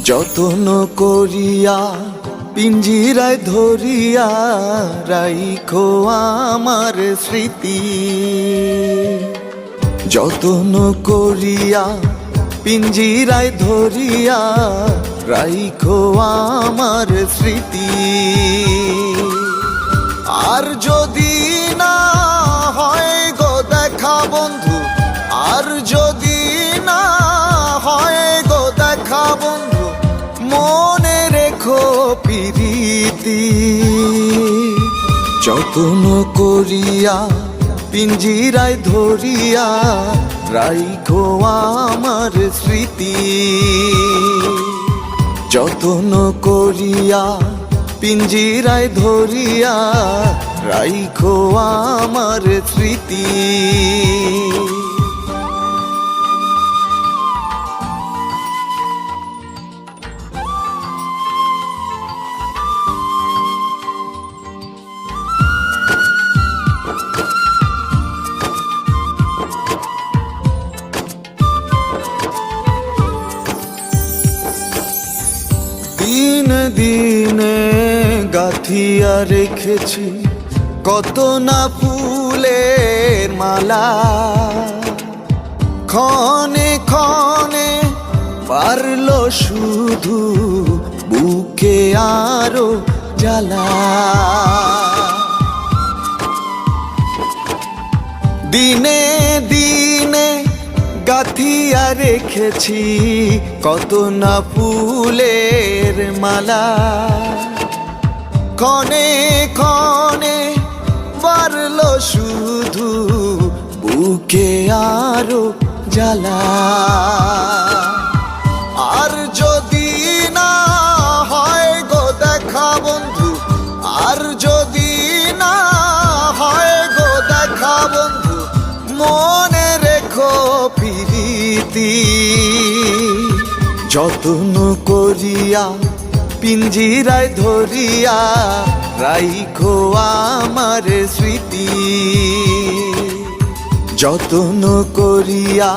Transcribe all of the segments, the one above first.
যতন করিয়া পিঞ্জিরায় ধরিয়া রাইখো আমার স্মৃতি। যতন করিয়া পিঞ্জিরায় ধরিয়া রাইখো আমার স্মৃতি। আর যদি না হয় গো দেখা বন্ধু, আর যদি না হয় গো দেখা বন্ধু, মনে রেখো প্রীতি। যতন করিয়া পিঞ্জিরায় ধরিয়া রাইখো আমার স্মৃতি। যতন করিয়া পিঞ্জিরায় ধরিয়া রাইখো আমার স্মৃতি। দিন দিনে গাঁথিয়া রেখেছি কত না ফুলের মালা। ক্ষণে ক্ষণে পারলো শুধু বুকে আরো জ্বালা। দিনে দিনে গাঁথিয়া রেখেছি কত না ফুলের মালা। ক্ষণে ক্ষণে বাড়লো শুধু বুকে আরো জ্বালা। আর যদি না হয় গো দেখা বন্ধু, আর যদি না হয় গো দেখা বন্ধু, মনে রেখো প্রীতি। যতন করিয়া পিঞ্জিরায় ধরিয়া রাইখো আমার স্মৃতি। যতন করিয়া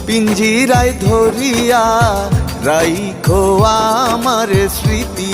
পিঞ্জিরায় ধরিয়া রাইখো আমার স্মৃতি।